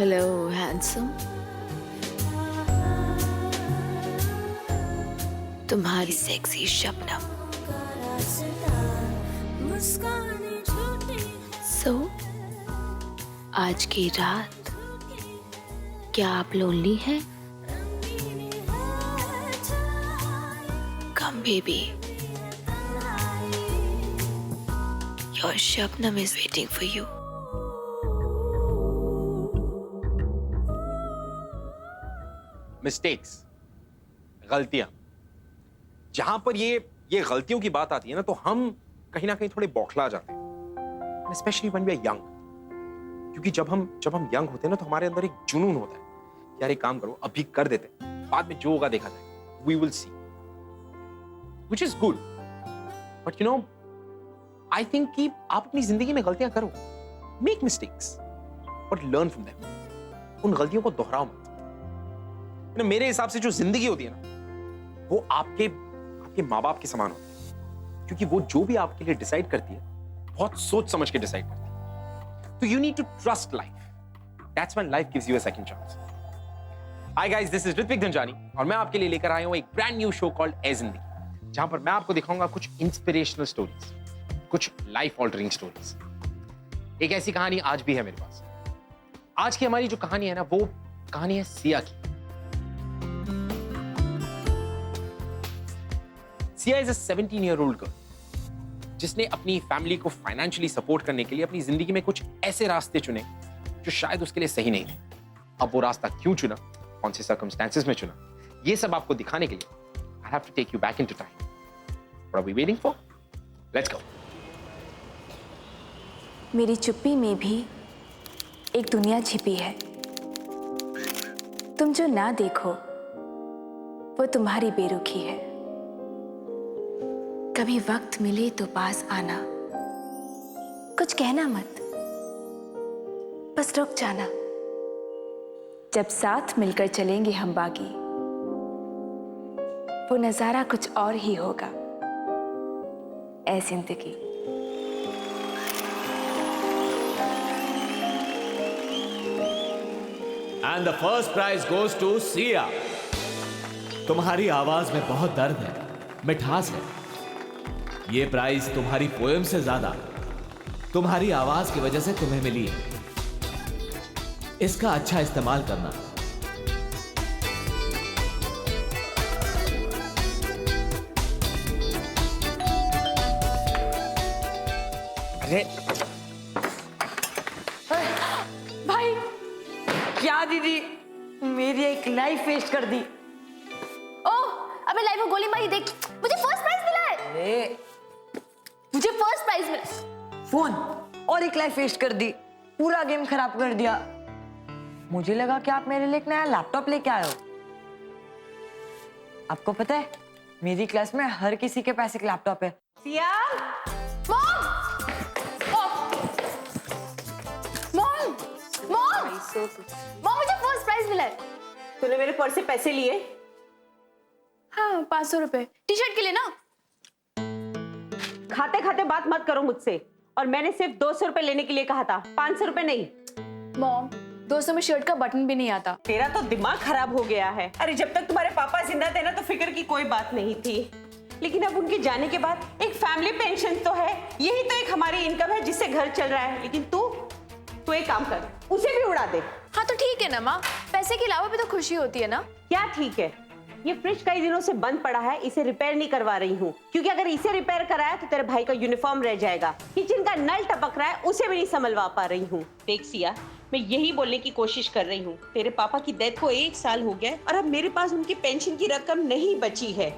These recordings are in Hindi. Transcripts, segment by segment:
Hello handsome. तुम्हारी सेक्सी शबनम। सो आज की रात क्या आप लोनली हैं? कम baby, your Shabnam is waiting for you. Mistakes, गलतियां, जहां पर ये गलतियों की बात आती है ना, तो हम कहीं ना कहीं थोड़े बौखला जाते हैं, specially when we are young. क्योंकि जब हम यंग होते हैं ना, तो हमारे अंदर एक जुनून होता है, यार एक काम करो, अभी कर देते हैं, बाद में जो होगा देखा जाएगा, we will see, which is good. But you know, I think कि आप अपनी जिंदगी में गलतियां करो, make mistakes, but learn from them. उन गलतियों को दोहराओ मत। मेरे हिसाब से जो जिंदगी होती है ना, वो आपके माँ बाप के समान होती है, क्योंकि वो जो भी आपके लिए डिसाइड करती है, बहुत सोच समझ के डिसाइड करती है। तो you need to trust life, that's when life gives you a second chance. Hi guys, this is Ritvik Dhanjani और मैं आपके लिए लेकर आया हूं एक ब्रांड न्यू शो कॉल्ड ए जिंदगी, जहां पर मैं आपको दिखाऊंगा कुछ इंस्पिरेशनल स्टोरीज, कुछ लाइफ ऑल्टरिंग स्टोरीज। एक ऐसी कहानी आज भी है मेरे पास। आज की हमारी जो कहानी है ना, वो कहानी है सिया की। Siya is a 17-year-old girl जिसने अपनी फैमिली को फाइनेंशियली सपोर्ट करने के लिए अपनी जिंदगी में कुछ ऐसे रास्ते चुने जो शायद उसके लिए सही नहीं थे। अब वो रास्ता क्यों चुना, कौन से सर्कमस्टेंसेस में चुना, ये सब आपको दिखाने के लिए I have to take you back into time. What are we waiting for? Let's go. मेरी चुप्पी में भी एक दुनिया छिपी है। तुम जो ना देखो वो तुम्हारी बेरुखी है। कभी वक्त मिले तो पास आना, कुछ कहना मत, बस रुक जाना। जब साथ मिलकर चलेंगे हम बागी, वो नजारा कुछ और ही होगा। ऐ जिंदगी। And the first prize goes to Siya. तुम्हारी आवाज में बहुत दर्द है, मिठास है। ये प्राइज तुम्हारी पोएम से ज्यादा तुम्हारी आवाज की वजह से तुम्हें मिली है। इसका अच्छा इस्तेमाल करना। अरे भाई, क्या दीदी, मेरी एक लाइफ वेस्ट कर दी। ओह, अबे लाइफ में गोली मारी देख, मुझे फर्स्ट प्राइज मिला है। अरे मुझे फर्स्ट प्राइज मिला। फोन और एक लाइफ वेस्ट कर दी, पूरा गेम खराब कर दिया। मुझे लगा कि आप मेरे लिए एक नया लैपटॉप लेके आए हो। आपको पता है, मेरी क्लास में हर किसी के पास एक लैपटॉप है। Siya, mom, mom, mom, mom, मुझे फर्स्ट प्राइज मिला है। तूने मेरे पर्स से पैसे लिए? हाँ, 500 रुपए टी शर्ट के लिए ना। खाते खाते बात मत करो मुझसे। और मैंने सिर्फ 200 रुपए लेने के लिए कहा था, 500 रुपए नहीं। मॉम, 200 में शर्ट का बटन भी नहीं आता। तेरा तो दिमाग खराब हो गया है। अरे जब तक तुम्हारे पापा जिंदा थे ना, तो फिक्र की कोई बात नहीं थी, लेकिन अब उनके जाने के बाद एक फैमिली पेंशन तो है, यही तो एक हमारी इनकम है जिससे घर चल रहा है। लेकिन तू एक काम कर, उसे भी उड़ा दे। हाँ तो ठीक है ना माँ, पैसे के अलावा भी तो खुशी होती है ना। क्या ठीक है? ये फ्रिज कई दिनों से बंद पड़ा है, इसे रिपेयर नहीं करवा रही हूँ, क्योंकि अगर इसे रिपेयर कराया तो तेरे भाई का यूनिफॉर्म रह जाएगा। किचन का नल टपक रहा है, उसे भी नहीं संभलवा पा रही हूँ। देख सिया, मैं यही बोलने की कोशिश कर रही हूँ, तेरे पापा की डेथ को 1 साल हो गया और अब मेरे पास उनकी पेंशन की रकम नहीं बची है।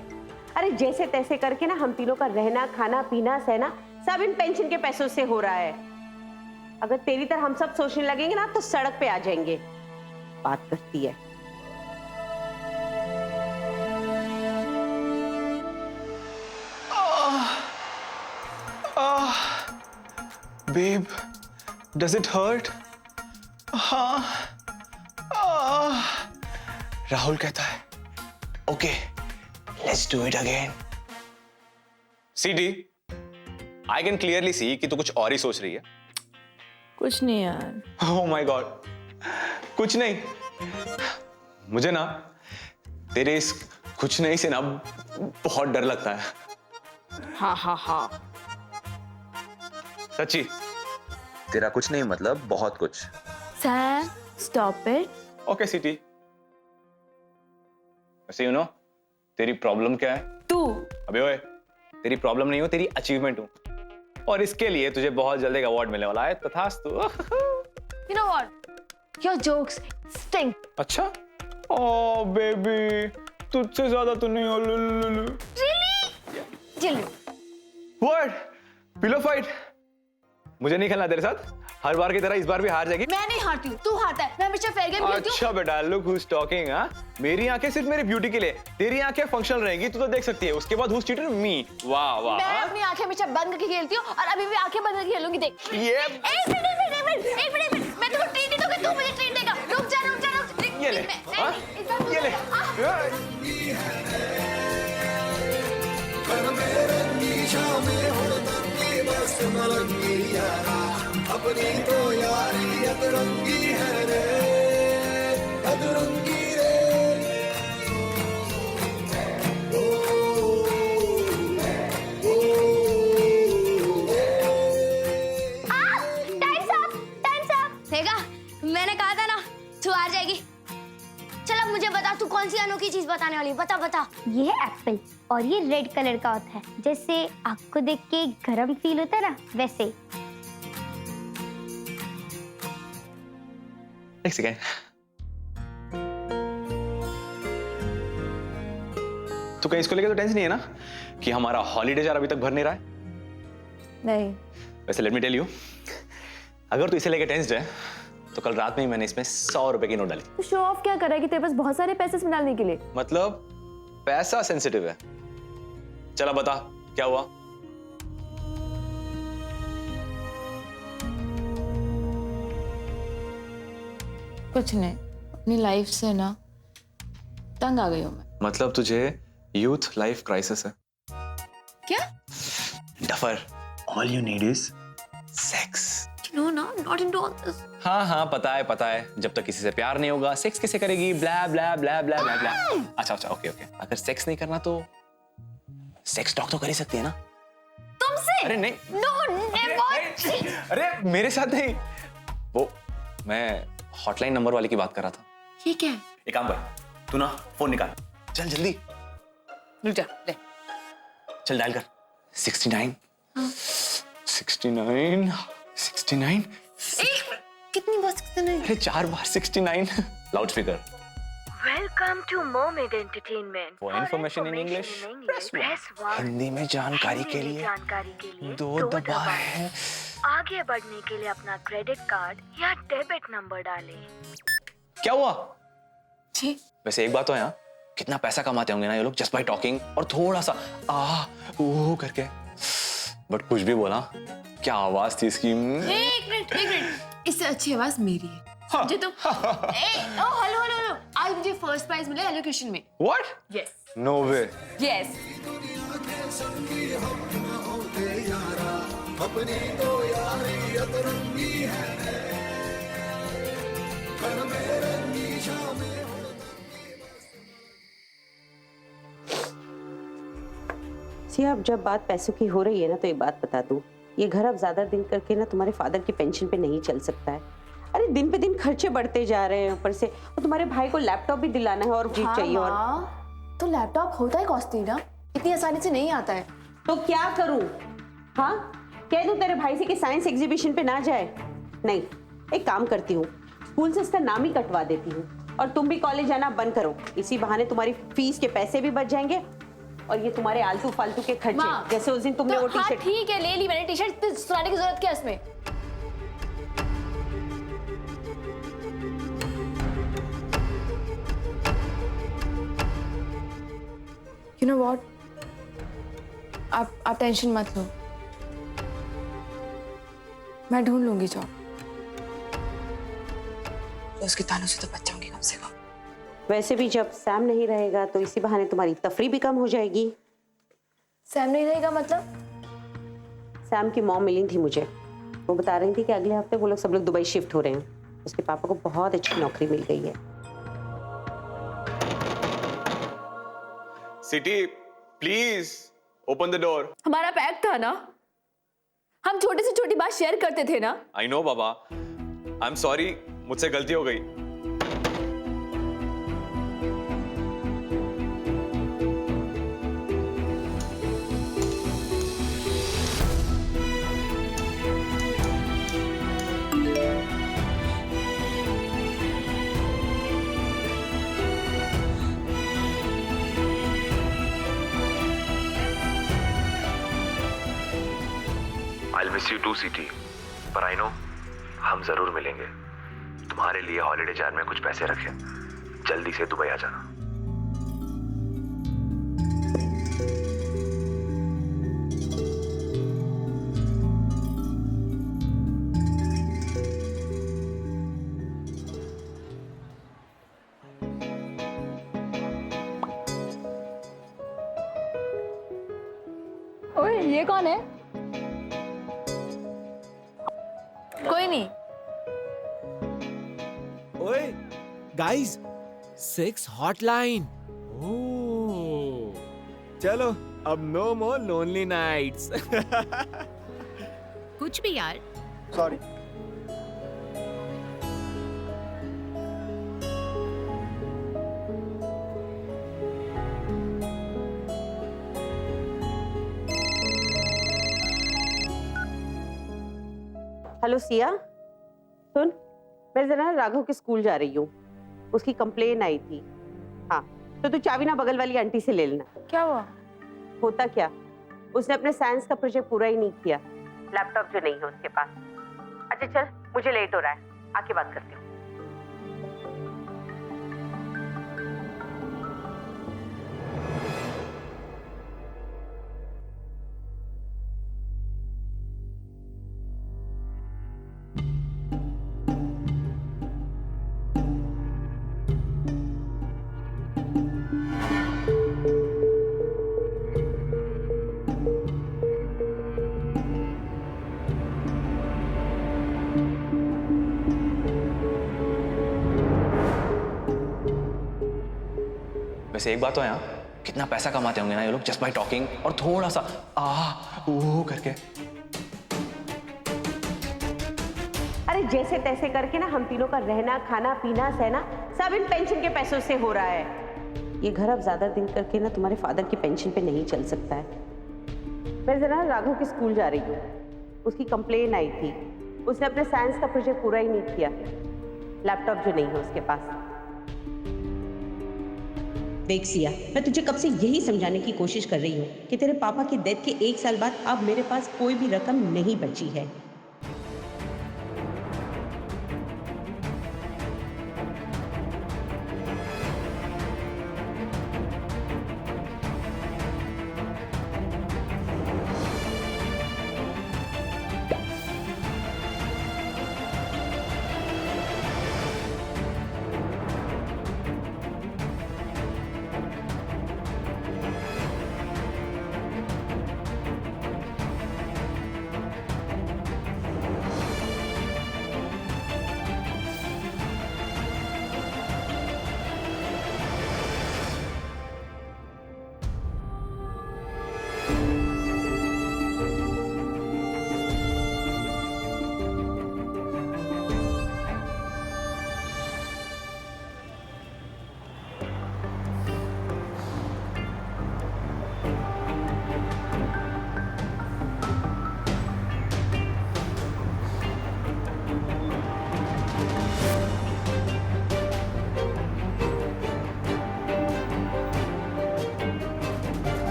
अरे जैसे तैसे करके ना हम तीनों का रहना, खाना, पीना, सहना सब इन पेंशन के पैसों से हो रहा है। अगर तेरी तरह हम सब सोचने लगेंगे ना, तो सड़क पे आ जाएंगे। बात करती है। Babe, does it hurt? हाँ। राहुल कहता है, Okay, let's do it again. CD, I can clearly see कि तू कुछ और ही सोच रही है। कुछ नहीं यार। Oh my God, कुछ नहीं, मुझे ना तेरे इस कुछ नहीं से ना बहुत डर लगता है। हाँ हाँ हाँ। सच्ची, तेरा कुछ नहीं मतलब बहुत कुछ। Sam stop it. Okay city. वैसे तेरी प्रॉब्लम क्या है? तू। अबे ओए, तेरी प्रॉब्लम नहीं हो, तेरी अचीवमेंट हूं, और इसके लिए तुझे बहुत जल्द एक अवार्ड मिलने वाला है। तथास्तु। You know what? Your jokes stink. अच्छा? ओ बेबी, तुझसे ज्यादा तो नहीं हो। Really? व्हाट? Pillow fight? मुझे नहीं खेलना तेरे साथ। हर बार की तरह इस बार भी हार जाएगी। मैं नहीं हारती हूँ, तू हारता है। मैं हमेशा फेयर गेम खेलती हूँ। अच्छा बेटा, लुक हु इज टॉकिंग। हाँ, मेरी आंखें सिर्फ मेरी ब्यूटी के लिए, तेरी आंखें फंक्शनल रहेंगी, तू तो देख सकती है। उसके बाद हु इज चीटर? मी। वाह वाह। मैं अपनी आंखें हमेशा बंद करके खेलती हूँ और अभी भी आंखें बंद करके खेलूंगी। देख। ये एक मिनट। मैं तुमको ट्रीट नहीं दूंगी, तू मुझे ट्रीट देगा। रुक जा। ये ले। हाँ? ये ले। अपनी तो यारी अतरंगी है रे, अतरंगी रे। देखा, मैंने कहा था ना तू हार जाएगी। चल अब मुझे बता, तू कौन सी अनोखी चीज बताने वाली? बता। ये है एप्पल और ये रेड कलर का होता है। जैसे आपको देख के गरम फील होता है ना, वैसे। एक सेकेंड। तो कहीं इसको लेकर तो टेंशन नहीं है ना कि हमारा हॉलीडे जार अभी तक भर नहीं रहा है? नहीं। वैसे लेट मी टेल यू, अगर तू इसे लेकर टेंस्ड है तो कल रात में ही मैंने इसमें 100 रुपए की नोट डाली। तू शो ऑफ क्या कर रहा है कि तेरे पास बहुत सारे पैसे इसमें डालने के लिए? मतलब पैसा सेंसिटिव है। चला बता क्या हुआ? कुछ नहीं, अपनी लाइफ से ना तंग आ गई हूँ मैं। मतलब तुझे यूथ लाइफ क्राइसिस है? क्या? Duffer, all you need is sex. No, not into all this. हाँ, पता है। जब तक किसी से प्यार नहीं होगा, सेक्स किसे करेगी? ब्ला ब्ला ब्ला ब्ला ब्ला ब्ला। अच्छा, ओके। अगर सेक्स नहीं करना तो सेक्स टॉक तो कर ही सकती है ना? तुमसे? अरे नहीं। No, never. अरे मेरे साथ नहीं, वो मैं हॉटलाइन नंबर वाले की बात कर रहा था। ये क्या है? एक काम कर, तू ना फोन निकाल, चल जल्दी। रुक जा, ले। चल डायल कर। 69 कितनी बार 69? अरे 4 बार 69। Loudspeaker. वेलकम टू मोमेड entertainment. For information in English, press 1. Hindi में जानकारी के लिए 2 दबाएं। आगे बढ़ने के लिए अपना क्रेडिट कार्ड या डेबिट नंबर डालें। क्या हुआ? जी। वैसे एक बात तो है, यहाँ कितना पैसा कमाते होंगे ना ये लोग, जस्ट बाय टॉकिंग और थोड़ा सा ओ करके। बट कुछ भी बोला, क्या आवाज थी इसकी। एक मिनट। इससे अच्छी आवाज मेरी है। समझे तुम? हेलो। आज मुझे फर्स्ट प्राइज मिला एलोक्यूशन में। What? Yes. No way. Yes. अपनी तो यारी अतरंगी है, सिया, अब जब बात पैसों की हो रही है ना, तो एक बात बता दूं, ये घर अब ज्यादा दिन करके ना तुम्हारे फादर की पेंशन पे नहीं चल सकता है। अरे दिन पे दिन खर्चे बढ़ते जा रहे हैं, ऊपर से और तुम्हारे भाई को लैपटॉप भी दिलाना है और जीप चाहिए। और तो लैपटॉप होता है कॉस्टली ना, इतनी आसानी से नहीं आता है। तो क्या करूं? हाँ, कह दूं तेरे भाई से कि साइंस एग्जीबिशन पे ना जाए? नहीं, एक काम करती हूँ, स्कूल से इसका नाम ही कटवा देती हूँ और तुम भी कॉलेज जाना बंद करो। इसी बहाने तुम्हारी फीस के पैसे भी बच जाएंगे और ये तुम्हारे आलतू फालतू के खर्चे, जैसे उस दिन तुमने वो टी-शर्ट। ठीक है, ले ली मैंने टी-शर्ट, सुनाने की जरूरत क्या है इसमें? You know what? आप टेंशन मत लो, मैं ढूंढ लूंगी जॉब। तो उसके तानों से तो बच जाऊंगी कम से कम। वैसे भी जब सैम नहीं रहेगा तो इसी बहाने तुम्हारी तफरी भी कम हो जाएगी। सैम नहीं रहेगा मतलब? सैम की मॉम मिली थी मुझे, वो बता रही थी कि अगले हफ्ते वो लोग सब लोग दुबई शिफ्ट हो रहे हैं। उसके पापा को बहुत अच्छी नौकरी मिल गई है। City, please open the door. हमारा पैक्ट था ना, हम छोटे से छोटी बात शेयर करते थे ना। I know Baba, I am sorry, मुझसे गलती हो गई। I'll miss you too, city, पर आई नो हम जरूर मिलेंगे। तुम्हारे लिए हॉलिडे जार में कुछ पैसे रखे, जल्दी से दुबई आ जाना। ओए, ये कौन है? कोई नहीं। ओए गाइस, सेक्स हॉटलाइन। ओह, चलो अब नो मोर लोनली नाइट्स। कुछ भी यार। सॉरी। हेलो सिया, सुन, मैं जरा राघव के स्कूल जा रही हूँ, उसकी कंप्लेन आई थी। हाँ, तो तू चाबी ना बगल वाली आंटी से ले लेना। क्या हुआ? होता क्या, उसने अपने साइंस का प्रोजेक्ट पूरा ही नहीं किया, लैपटॉप जो नहीं है उसके पास। अच्छा चल, मुझे लेट हो रहा है, आके बात करती हूँ। वैसे एक बात तो है, यहाँ कितना पैसा कमाते होंगे ना ये लोग जस्ट बाय टॉकिंग और थोड़ा सा ओ करके। अरे जैसे तैसे करके ना हम तीनों का रहना, खाना, पीना, सहना सब इन पेंशन के पैसों से हो रहा है। ये घर अब ज्यादा दिन करके ना तुम्हारे फादर की पेंशन पे नहीं चल सकता है। मैं जरा राघव के स्कूल जा रही हूँ, उसकी कंप्लेन आई थी, उसने अपने साइंस का प्रोजेक्ट पूरा ही नहीं किया, लैपटॉप जो नहीं है उसके पास। देख सिया, मैं तुझे कब से यही समझाने की कोशिश कर रही हूँ कि तेरे पापा की डेथ के 1 साल बाद अब मेरे पास कोई भी रकम नहीं बची है।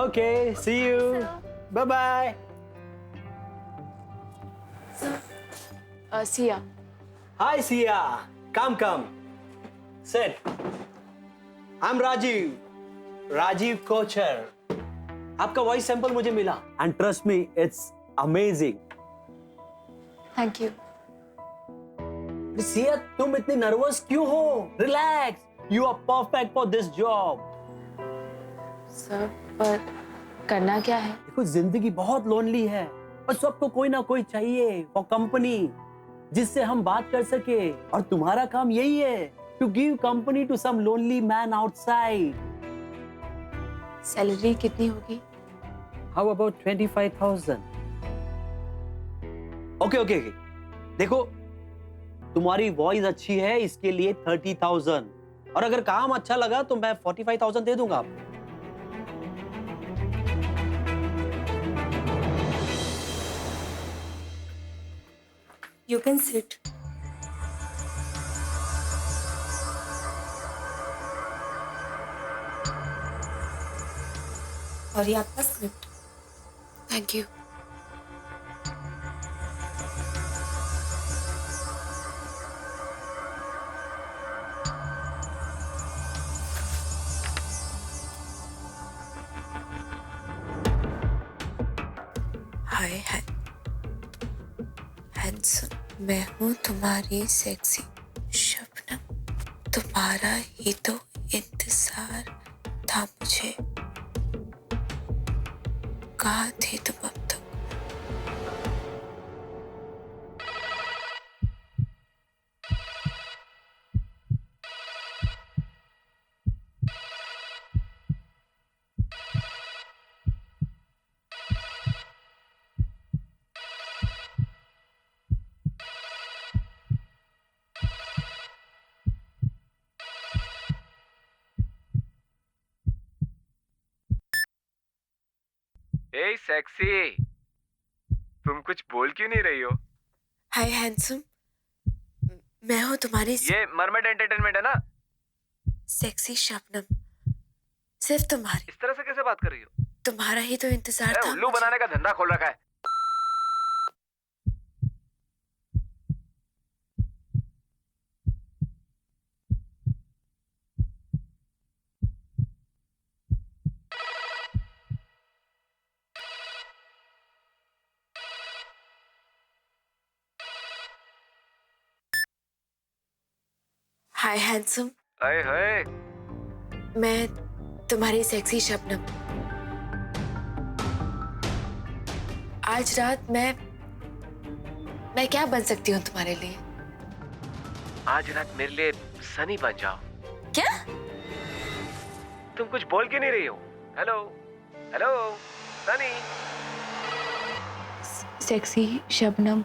Okay, see you. Bye-bye. Sia. Hi, Sia. Come. Sit. I'm Rajiv. Rajiv Kochar. आपका वॉइस सैंपल मुझे मिला. And trust me, it's amazing. Thank you. Siya, तुम इतनी नर्वस क्यों हो? Relax, you are perfect for this job. Sir, पर करना क्या है? देखो, जिंदगी बहुत लोनली है और सबको कोई ना कोई चाहिए फॉर कंपनी, जिससे हम बात कर सके। और तुम्हारा काम यही है, to give company to some lonely man outside. Salary कितनी होगी? How about 25,000? ओके। देखो, तुम्हारी वॉइस अच्छी है, इसके लिए 30,000, और अगर काम अच्छा लगा तो मैं 45,000 दे दूंगा आपको। You can sit. और ये आपका script. Thank you. Hi handsome, मैं हूँ तुम्हारी सेक्सी शबनम, तुम्हारा ही तो इंतजार था मुझे, कहाँ थे तुम अब तक? ए सेक्सी, तुम कुछ बोल क्यों नहीं रही हो? हाय हैंडसम, मैं हूँ तुम्हारी ये मरमेड एंटरटेनमेंट है ना? सेक्सी शबनम, सिर्फ तुम्हारी। इस तरह से कैसे बात कर रही हो? तुम्हारा ही तो इंतजार था। उल्लू बनाने का धंधा खोल रखा है। हाय हैंडसम, अरे हाय, मैं तुम्हारी सेक्सी शबनम। आज रात मैं क्या बन सकती हूँ तुम्हारे लिए? आज रात मेरे लिए सनी बन जाओ। क्या? तुम कुछ बोल क्यों नहीं रही हो? Hello hello Sunny. Sexy Shabnam,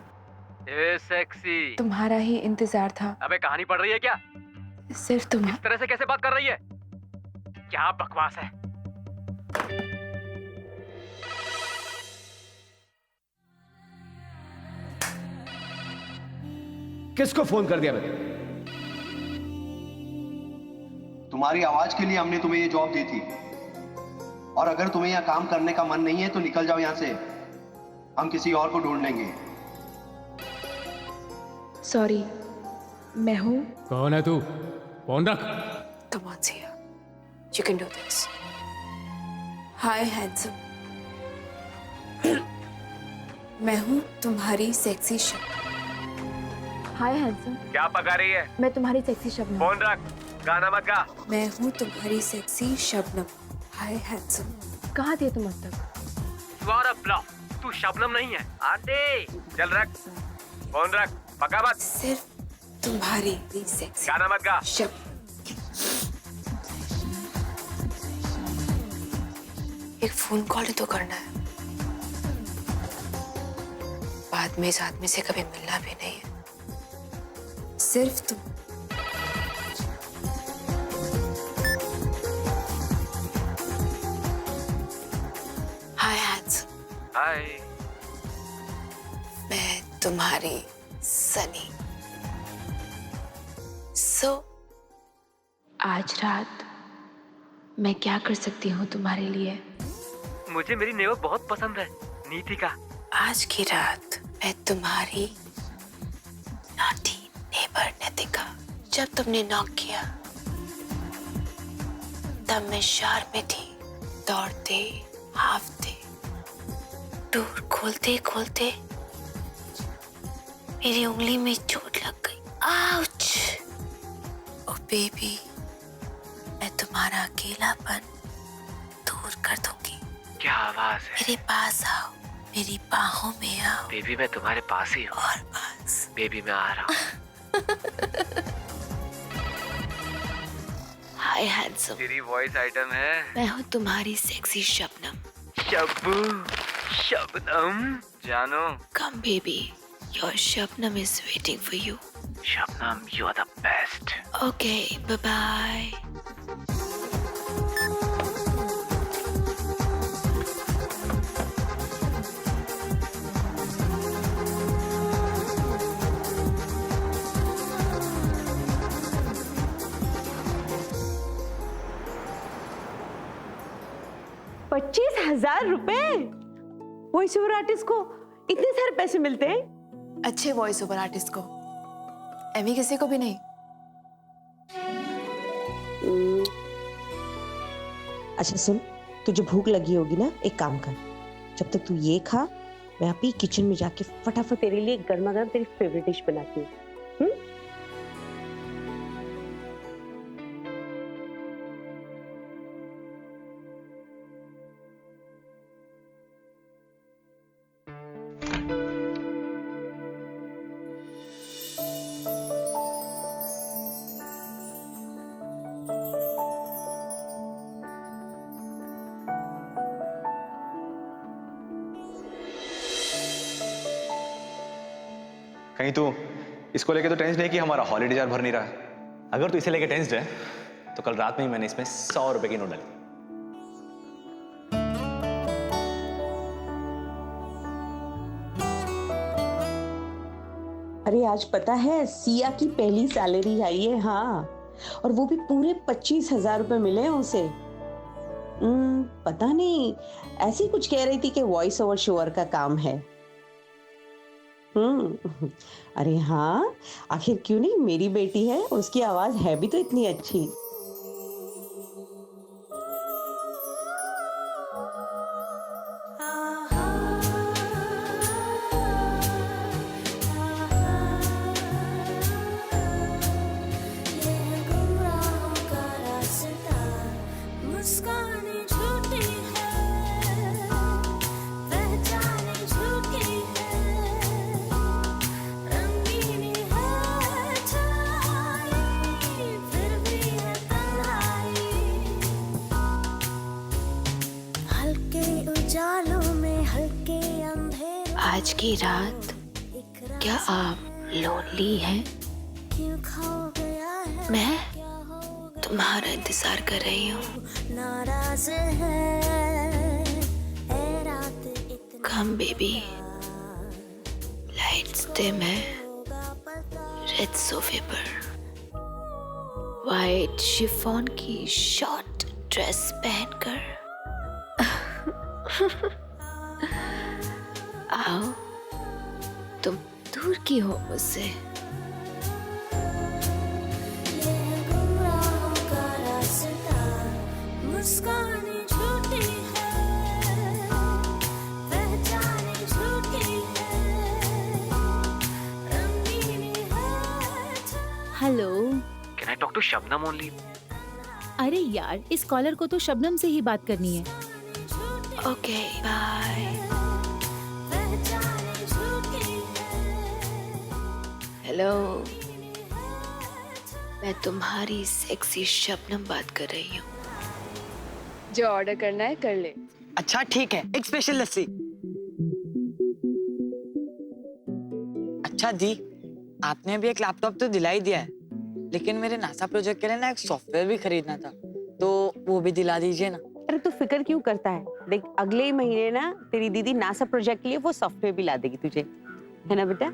ए सेक्सी, तुम्हारा ही इंतजार था। अबे कहानी पढ़ रही है क्या? सिर्फ तुम। इस तरह से कैसे बात कर रही है? क्या बकवास है। किसको फोन कर दिया मैंने? तुम्हारी आवाज के लिए हमने तुम्हें ये जॉब दी थी, और अगर तुम्हें यहाँ काम करने का मन नहीं है तो निकल जाओ यहाँ से, हम किसी और को ढूंढ लेंगे। सॉरी, मैं हूँ। कौन है तू? फोन रख। Come on, Sia. You can do this. Hi, handsome. मैं हूँ तुम्हारी सेक्सी शबनम। हाय हैंडसम, क्या पका रही है? मैं तुम्हारी सेक्सी शबनम। फोन रख, गाना मत गा। मैं हूँ तुम्हारी सेक्सी शबनम। हाय हैंडसम। कहाँ थे तुम अब तक? You are a bluff. तू शबनम नहीं है। आते चल रख, फोन रख, पका मत। सिर्फ तुम्हारी सेक्सी गाना मत गा। एक फोन कॉल ही तो करना है, बाद में इस आदमी से कभी मिलना भी नहीं है। सिर्फ तुम। हाय हैंडसम। हाय। मैं तुम्हारी सनी। आज रात मैं क्या कर सकती हूँ तुम्हारे लिए? मुझे मेरी नेवर बहुत पसंद है, नीतिका। आज की रात मैं तुम्हारी नॉटी नेबर नीतिका। जब तुमने नॉक किया तब मैं शहर में थी, दौड़ते हाफते, डोर खोलते खोलते मेरी उंगली में चोट लग गई। आउच। ओ बेबी, मैं तुम्हारा अकेलापन दूर कर दूंगी। क्या आवाज है? मेरे पास आओ, मेरी बाहों में आओ। बेबी मैं तुम्हारे पास ही हूँ। और पास। बेबी मैं आ रहा हूँ। Hi handsome. तेरी वॉइस आइटम है। मैं हूँ तुम्हारी सेक्सी शबनम। शब्बू, शबनम, जानो। Come baby, your Shabnam is waiting for you. Shabnam, you are the best. Okay, bye bye. ₹25,000? Voice over artist को इतने सारे पैसे मिलते हैं? अच्छे वॉइस ओवर आर्टिस्ट को, एमी किसी को भी नहीं। अच्छा सुन, तुझे भूख लगी होगी ना, एक काम कर, जब तक तू ये खा, मैं अभी किचन में जाके फटाफट तेरे लिए गर्मा गर्म तेरी फेवरेट डिश बनाती हूँ। कहीं तू इसको लेके तो टेंस नहीं कि हमारा हॉलीडे जार भर नहीं रहा है? अगर तू इसे लेके टेंस्ड है तो कल रात में ही मैंने इसमें 100 रुपए की नोट डाली। अरे आज पता है सिया की पहली सैलरी आई है। हाँ, और वो भी पूरे 25,000 रुपए मिले हैं उसे। पता नहीं, ऐसी कुछ कह रही थी कि वॉइस ओवर शोअर का काम है। अरे हाँ, आखिर क्यों नहीं, मेरी बेटी है, उसकी आवाज है भी तो इतनी अच्छी। आज की रात क्या आप लोनली हैं? मैं तुम्हारा इंतजार कर रही हूँ। कम बेबी, लाइट्स डिम है, रेड सोफे पर वाइट शिफॉन की शॉर्ट ड्रेस पहनकर आओ, तुम दूर की हो मुझसे। Hello, can I talk to Shabnam only? अरे यार, इस कॉलर को तो शबनम से ही बात करनी है। Okay, bye. हेलो, मैं तुम्हारी सेक्सी शबनम बात कर रही हूँ। जो ऑर्डर करना है कर ले। अच्छा ठीक है, एक स्पेशल लस्सी। अच्छा जी, आपने अभी एक लैपटॉप तो दिला ही दिया है, लेकिन मेरे नासा प्रोजेक्ट के लिए ना एक सॉफ्टवेयर भी खरीदना था, तो वो भी दिला दीजिए ना। अरे तू फिक्र क्यों करता है? देख, अगले ही महीने ना तेरी दीदी नासा प्रोजेक्ट के लिए वो सॉफ्टवेयर भी ला देगी तुझे, है ना बेटा?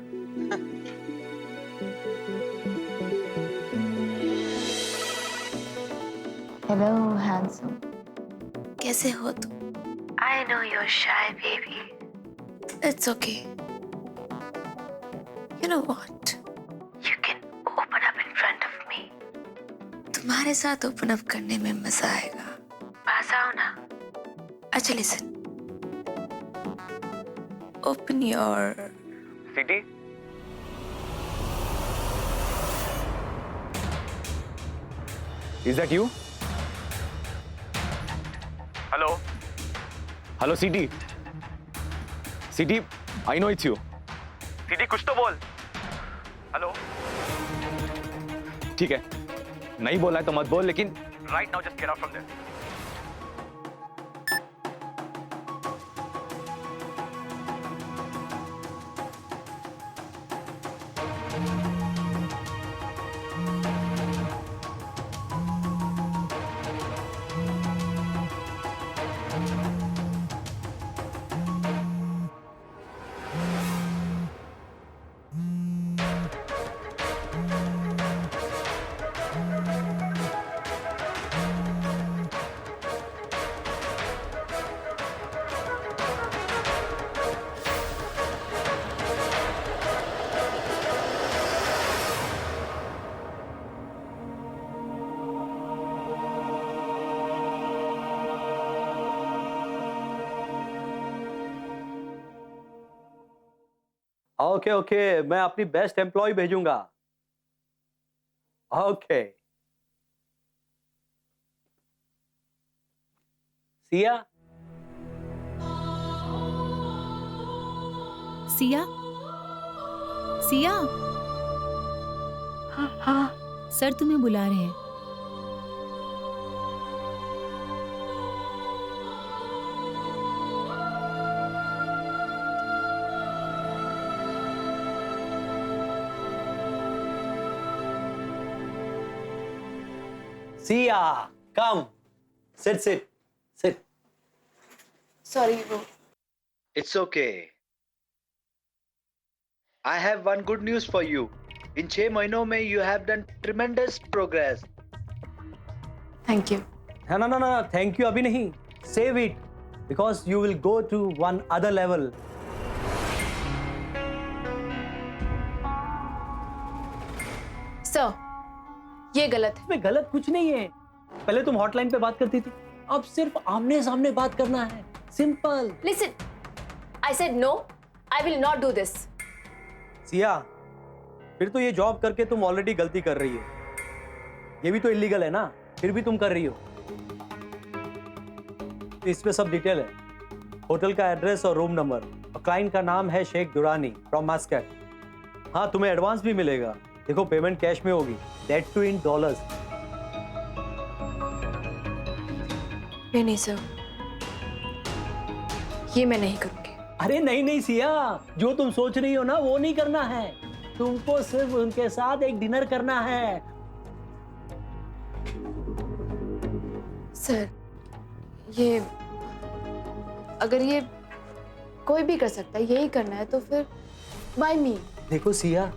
हेलो हैंडसम, कैसे हो तुम? I know you're shy, baby. It's okay. You know what? You can open up in front of me. तुम्हारे साथ ओपन अप करने में मजा आएगा। पास आओ ना। अच्छा listen. Open your city? Is that you? Hello? Hello, CT? CT, I know it's you. CT, कुछ तो बोल. Hello? ठीक है. नहीं बोला है तो मत बोल, लेकिन right now just get out from there. Okay okay, मैं अपनी बेस्ट एम्प्लॉय भेजूंगा. ओके. सिया. सिया. सिया. हाँ हाँ. सर तुम्हें बुला रहे हैं. सिया, come. Sit. Sorry, वो. It's okay. I have one good news for you. In 6 महीनों में you have done tremendous progress. Thank you. No. Thank you अभी नहीं. Save it, because you will go to one other level. Sir, ये गलत है. गलत कुछ नहीं है. पहले तुम हॉटलाइन पे बात करती थी, अब सिर्फ आमने सामने बात करना है. Simple. Listen, I said no. I will not do this. Siya, फिर तो ये जॉब करके तुम ऑलरेडी गलती कर रही हो. ये भी तो इलीगल है ना, फिर भी तुम कर रही हो. इसमें सब डिटेल है. होटल का एड्रेस और रूम नंबर. क्लाइंट का नाम है शेख दुरानी फ्रॉम मस्कट. हाँ, तुम्हें एडवांस भी मिलेगा. देखो, पेमेंट कैश में होगी, दैट टू इन डॉलर्स. नहीं सर, ये मैं नहीं करूंगी. अरे नहीं सिया, जो तुम सोच रही हो ना वो नहीं करना है. तुमको सिर्फ उनके साथ एक डिनर करना है. सर, ये अगर ये कोई भी कर सकता है, यही करना है तो फिर बाय मी. देखो सिया,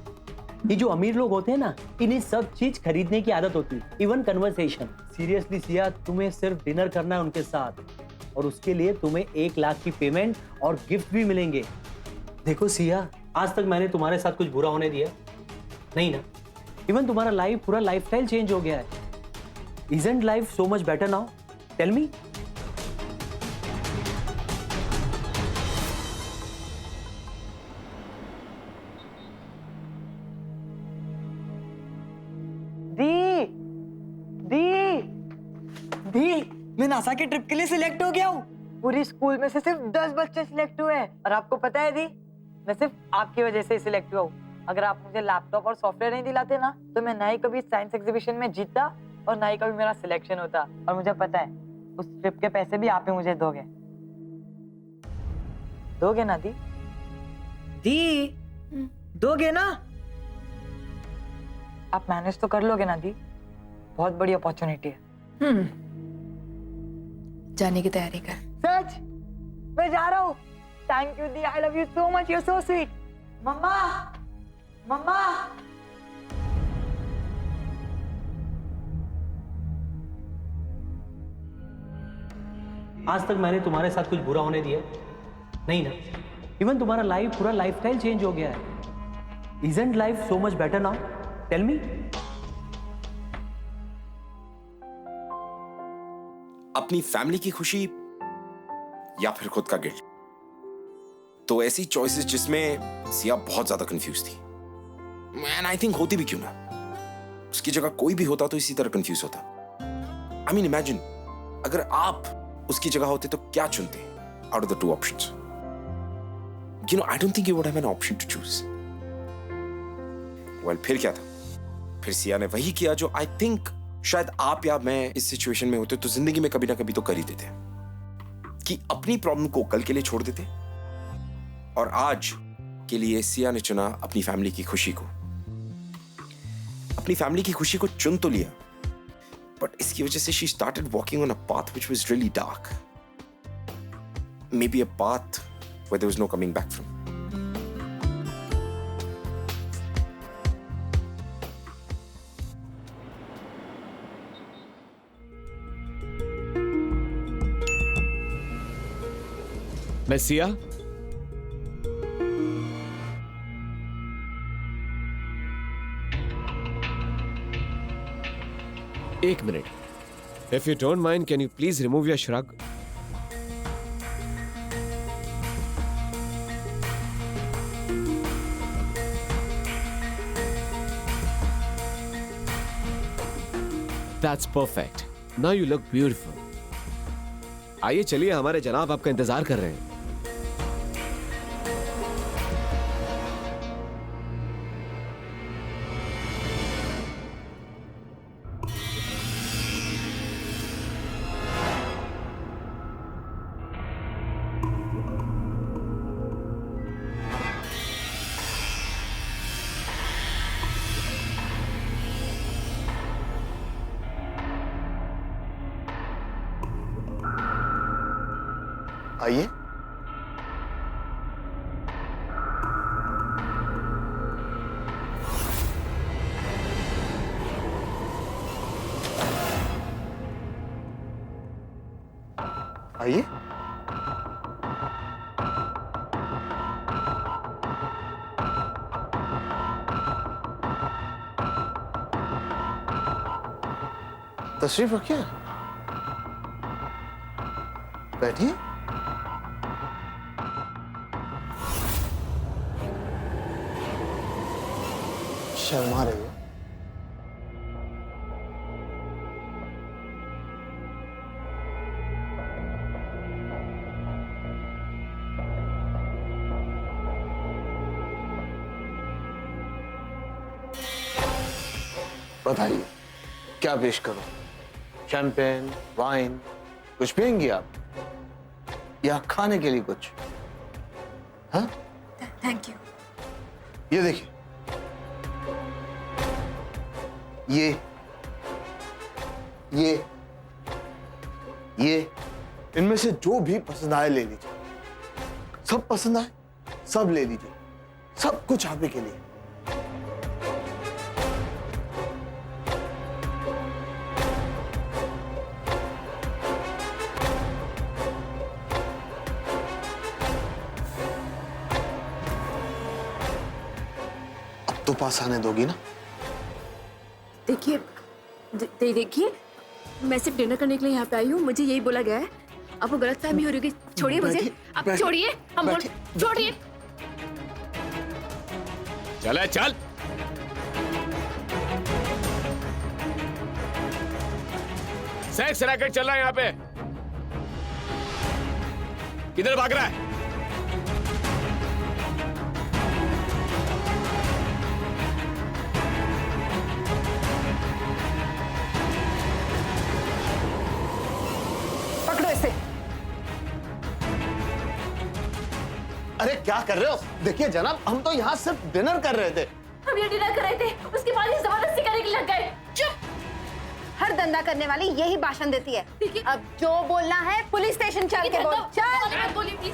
ये जो अमीर लोग होते हैं ना, इन्हें सब चीज खरीदने की आदत होती है, इवन कन्वर्सेशन. सीरियसली सिया, तुम्हें सिर्फ डिनर करना है उनके साथ, और उसके लिए तुम्हें 1 लाख की पेमेंट और गिफ्ट भी मिलेंगे. देखो सिया, आज तक मैंने तुम्हारे साथ कुछ बुरा होने दिया नहीं ना. इवन तुम्हारा लाइफ, पूरा लाइफस्टाइल चेंज हो गया है. Isn't life so much better now? Tell me. मैं नासा के ट्रिप के लिए सिलेक्ट हो गया हूँ. पूरी स्कूल में से सिर्फ 10 बच्चे सिलेक्ट हुए हैं, और आपको पता है दी, मैं सिर्फ आपकी वजह से सिलेक्ट हुआ हूँ. अगर आप मुझे लैपटॉप और सॉफ्टवेयर नहीं दिलाते ना, तो मैं ना ही कभी साइंस एग्जीबिशन में जीतता और ना ही कभी मेरा सिलेक्शन होता. और मुझे पता है, उस ट्रिप के पैसे भी आप ही मुझे दोगे ना दी? दोगे ना? आप मैनेज तो कर लोगे ना दी? बहुत बड़ी अपॉर्चुनिटी है. जाने की तैयारी कर. सच? मैं जा रहा हूँ. थैंक यू दी, I love you so much, you are so sweet. मम्मा. आज तक मैंने तुम्हारे साथ कुछ बुरा होने दिया नहीं ना. इवन तुम्हारा लाइफ, पूरा लाइफस्टाइल चेंज हो गया है. Isn't life so much better now? Tell me. अपनी फैमिली की खुशी या फिर खुद का गिल्ट, तो ऐसी चॉइसेस जिसमें सिया बहुत ज्यादा कंफ्यूज थी. एंड आई थिंक होती भी क्यों ना, उसकी जगह कोई भी होता तो इसी तरह कंफ्यूज होता. I mean, imagine, अगर आप उसकी जगह होते तो क्या चुनते out of the two options? You know, I don't think you would have an option to choose. Well, फिर क्या था? फिर सिया ने वही किया जो I think शायद आप या मैं इस सिचुएशन में होते तो जिंदगी में कभी ना कभी तो कर ही देते कि अपनी प्रॉब्लम को कल के लिए छोड़ देते, और आज के लिए सिया ने चुना अपनी फैमिली की खुशी को। अपनी फैमिली की खुशी को चुन तो लिया, बट इसकी वजह से she started walking on a path which was really dark, maybe a path where there was no coming back from. मैं सिया, एक minute. If you don't mind, can you please remove your shrug? That's perfect. Now you look beautiful. आइए चलिए, हमारे जनाब आपका इंतजार कर रहे हैं। आइए। आइए। तशरीफ रखिए, बैठिए। शर्मा रही है। बताइए क्या पेश करूं? शैंपेन, वाइन, कुछ पियेंगी आप, या खाने के लिए कुछ? हाँ, थैंक यू। ये देखिए, ये इनमें से जो भी पसंद आए ले लीजिए। सब पसंद आए सब ले लीजिए, सब कुछ आप ही के लिए। अब तो पास आने दोगी ना? देखिए देखिए, मैं सिर्फ डिनर करने के लिए यहाँ पे आई हूँ, मुझे यही बोला गया है। आपको गलतफहमी हो रही होगी, छोड़िए मुझे, आप छोड़िए, हम छोड़िए। चल चल, सेक्स रैकेट चल रहा है यहाँ पे, किधर भाग रहा है? अरे क्या कर रहे हो? देखिए जनाब, हम तो यहाँ सिर्फ डिनर कर रहे थे। हम ये डिनर कर रहे थे, उसके बाद ही जबरदस्ती करने के लग गए। चुप! हर धंधा करने वाली यही भाषण देती है। अब जो बोलना है पुलिस स्टेशन चल के बोल। चल। बोलिए please.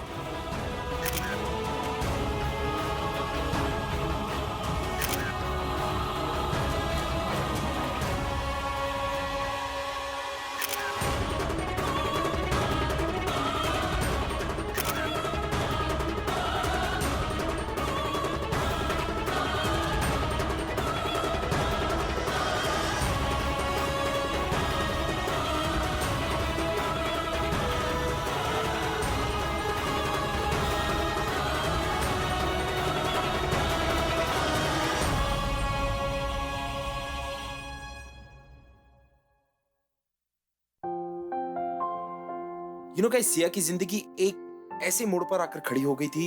You know guys, Siya की जिंदगी एक ऐसे मोड़ पर आकर खड़ी हो गई थी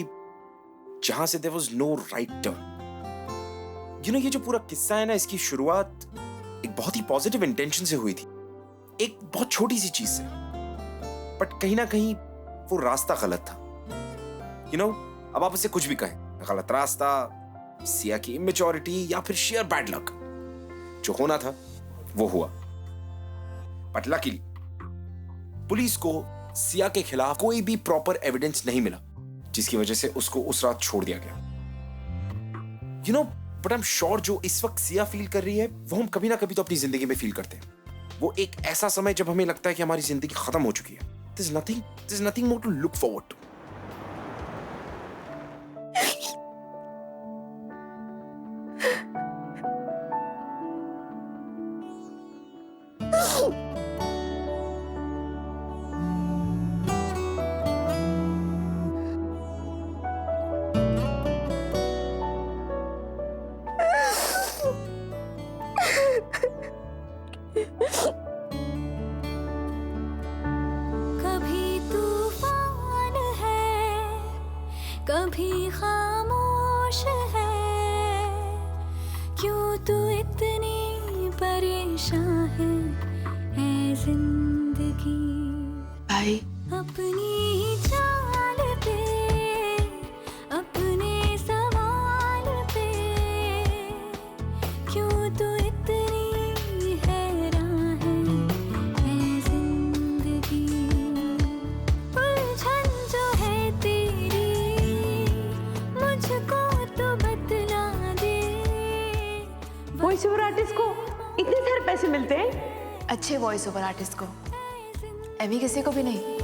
जहां से there was no right turn. You know, ये जो पूरा किस्सा है ना, इसकी शुरुआत एक बहुत ही पॉजिटिव इंटेंशन से हुई थी, एक बहुत छोटी सी चीज से, बट कहीं ना कहीं वो रास्ता गलत था. You know, अब आप उसे कुछ भी कहें, गलत रास्ता, सिया की इमेच्योरिटी या फिर शेयर बैड लक, जो होना था वो हुआ. बट लकीली पुलिस को सिया के खिलाफ कोई भी प्रॉपर एविडेंस नहीं मिला, जिसकी वजह से उसको उस रात छोड़ दिया गया. You know, but I am sure जो इस वक्त सिया फील कर रही है वो हम कभी ना कभी तो अपनी जिंदगी में फील करते हैं. वो एक ऐसा समय जब हमें लगता है कि हमारी जिंदगी खत्म हो चुकी है. There's nothing more to look forward to. कभी तूफान है, कभी खामोश है, क्यों तू इतनी परेशान है जिंदगी. भाई अपनी ही चाल पे, अपने सवाल पे, क्यों तू इतनी हैरान है जिंदगी. उलझन जो है तेरी, मुझको तो बतला दे. वॉइस ओवर आर्टिस्ट को इतने सारे पैसे मिलते हैं? अच्छे वॉइस ओवर आर्टिस्ट को, एमी किसी को भी नहीं.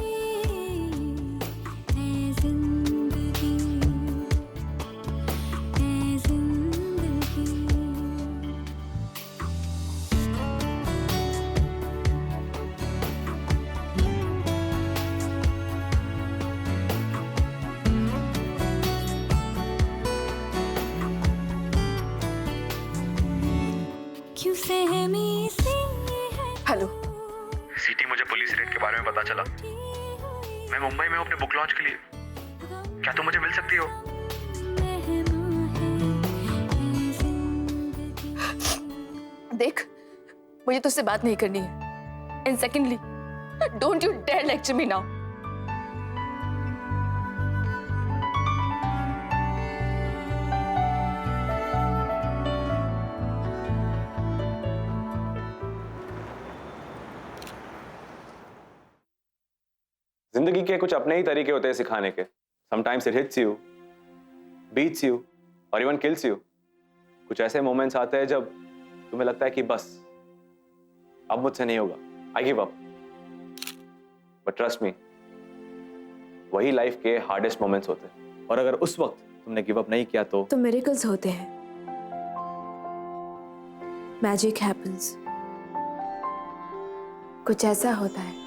क्यों सहमी सी है. हेलो, सीटी, मुझे पुलिस रेड के बारे में पता चला. मैं मुंबई में हूं अपने बुक लॉन्च के लिए. क्या तुम मुझे मिल सकती हो? देख, मुझे तुझसे बात नहीं करनी है. And secondly, don't you dare lecture me now. जिंदगी के कुछ अपने ही तरीके होते हैं सिखाने के. Sometimes it hits you, beats you और इवन किल्स यू. कुछ ऐसे मोमेंट्स आते हैं जब तुम्हें लगता है कि बस अब मुझसे नहीं होगा, I give up. But trust me, वही लाइफ के हार्डेस्ट मोमेंट्स होते हैं. और अगर उस वक्त तुमने गिव अप नहीं किया तो मिरेकल्स होते हैं. Magic happens. कुछ ऐसा होता है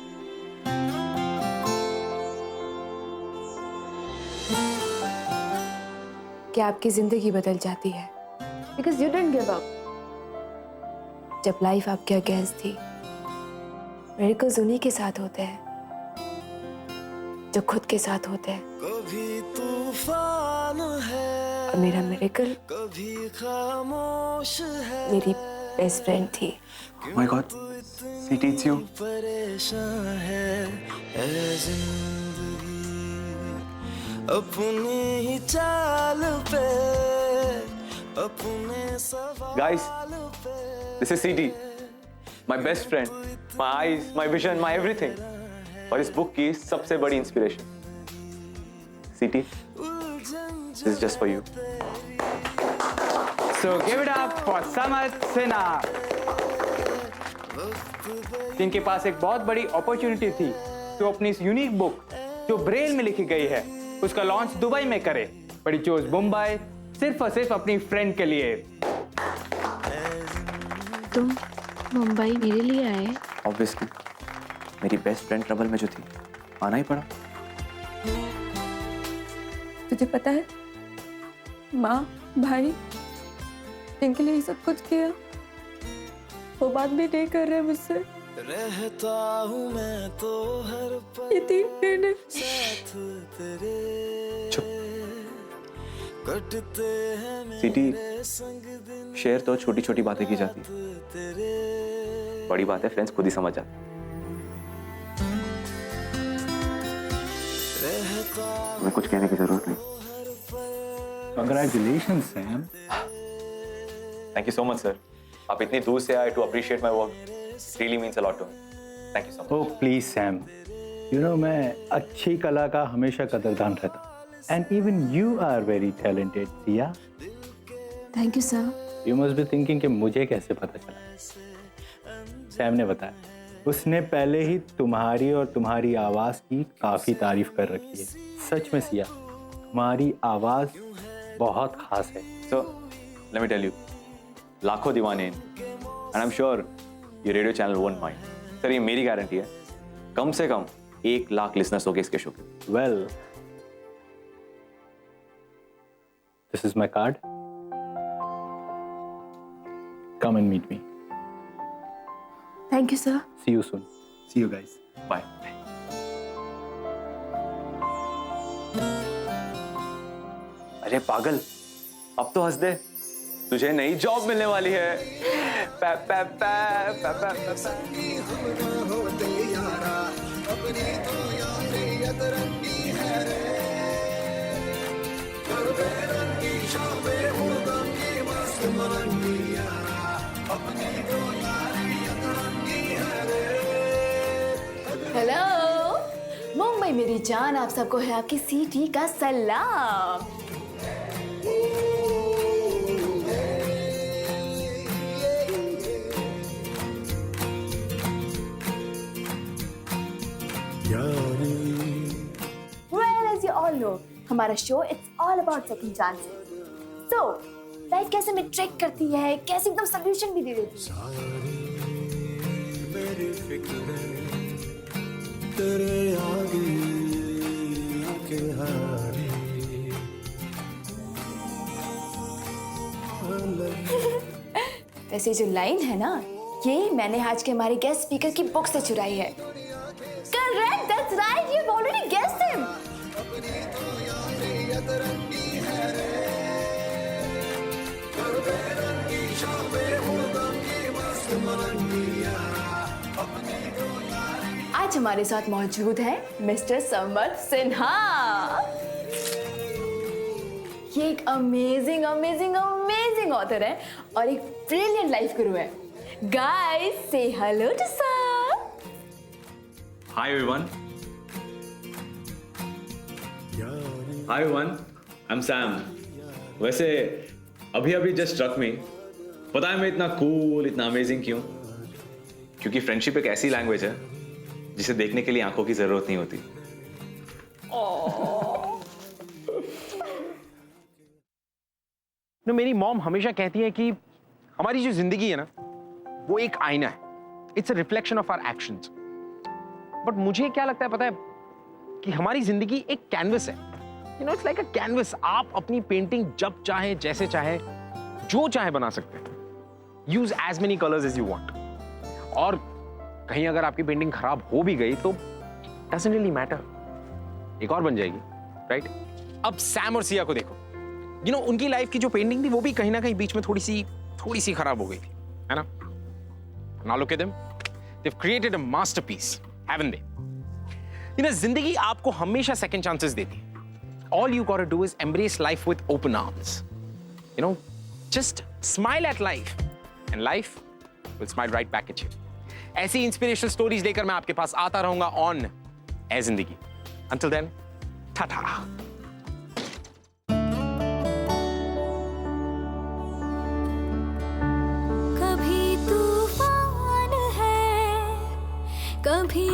कि आपकी जिंदगी बदल जाती है. Because you didn't give up. जब लाइफ आपके अगेंस्ट थी, मिरेकल्स उन्हीं के साथ होते हैं जो खुद के साथ होते हैं. कभी तूफान है, और मेरा मिरेकल कभी खामोश है. मेरी बेस्ट फ्रेंड थी. Oh my God, CT, it's you. परेशान है ऐ जिंदगी, अपनी ही चाल पे, अपने सवाल Guys, this is CT, my best friend, my eyes, my vision, my everything. और इस बुक की सबसे बड़ी inspiration. CT, this is just for you. So give it up for Samarth Sinha, जिनके पास एक बहुत बड़ी अपॉर्चुनिटी थी तो अपनी इस यूनिक बुक जो ब्रेल में लिखी गई है उसका लॉन्च दुबई में करे, बट ही चोज मुंबई सिर्फ और सिर्फ अपनी फ्रेंड के लिए. तुम मुंबई मेरे लिए आए? Obviously, मेरी बेस्ट फ्रेंड ट्रबल में जो थी, आना ही पड़ा. तुझे पता है, माँ भाई जिनके लिए सब कुछ किया वो बात भी नहीं कर रहे मुझसे. रहता हूँ मैं तो हर पल ये 3 फ्रेंड है। साथ तेरे कटते हैं सिटी मेरे संग दिन शेयर तो छोटी छोटी बातें की जाती है, बड़ी बात है फ्रेंड्स खुद ही समझ जाते। तुम्हें कुछ कहने की जरूरत नहीं। Congratulations, Sam. Thank you so much sir, आप इतनी दूर से आए to appreciate my work, really means a lot to me. Thank you so much. Oh, please, Sam. You know, मैं अच्छी कला का हमेशा कदरदान रहता हूँ। And even you are very talented, Sia. Thank you sir. You must be thinking कि मुझे कैसे पता चला? सैम ने बताया, उसने पहले ही तुम्हारी और तुम्हारी आवाज की काफी तारीफ कर रखी है। सच में सिया, तुम्हारी आवाज बहुत खास है। So, let me tell you, लाखों दीवाने and I'm sure ये radio channel won't mind। Sir ये मेरी गारंटी है, कम से कम 1 लाख लिसनर्स होंगे इसके शो के। Well, this is my card. Come and meet me. Thank you sir. See you soon. See you guys. Bye. अरे पागल, अब तो हंस दे, तुझे नई जॉब मिलने वाली है। पै पै पै पै पै पै हेलो मुंबई मेरी जान, आप सबको है आपकी सिटी का सलाम। Well, as you all know, हमारा show it's all about second chances. So, life कैसे में ट्रिक करती है, कैसे एकदम सोल्यूशन भी दे देती है। मेरी फिक्रें तेरे आगे आके हारी। वैसे जो लाइन है ना, ये मैंने आज के हमारे गेस्ट स्पीकर की बुक से चुराई है। Correct, that's right, you have already guessed him. आज हमारे साथ मौजूद है मिस्टर समर्थ सिन्हा। ये एक अमेजिंग अमेजिंग अमेजिंग ऑथर है और एक ब्रिलियंट लाइफ गुरु है। गाइस से hello to sir. Hi everyone. Hi everyone. I'm Sam. वैसे अभी जस्ट स्ट्रक मी, पता है मैं इतना कूल इतना अमेजिंग क्यों? क्योंकि फ्रेंडशिप एक ऐसी लैंग्वेज है जिसे देखने के लिए आंखों की जरूरत नहीं होती। मेरी मॉम हमेशा कहती है कि हमारी जो जिंदगी है ना, वो एक आईना है। It's a reflection of our actions. But मुझे क्या लगता है पता है, कि हमारी जिंदगी एक कैनवस है। You know, it's like a canvas. आप अपनी पेंटिंग जब चाहे, जैसे चाहे, जो चाहे बना सकते हैं। Use as many colours as you want. और कहीं अगर आपकी पेंटिंग खराब हो भी गई तो डजंट रियली मैटर, एक और बन जाएगी, राइट? अब सैम और सिया को देखो, यू नो, उनकी लाइफ की जो पेंटिंग थी वो भी कहीं ना कहीं बीच में थोड़ी सी खराब हो गई थी, है ना? Now look at them. They've created a masterpiece, haven't they? You know, जिंदगी आपको हमेशा second chances देती है. All you gotta do is embrace life with open arms. You know, just smile at life, and life will smile right back at you. ऐसी इंस्पिरेशनल स्टोरीज लेकर मैं आपके पास आता रहूंगा ऑन ए जिंदगी। Until then, ta-ta. कभी तूफान है, कभी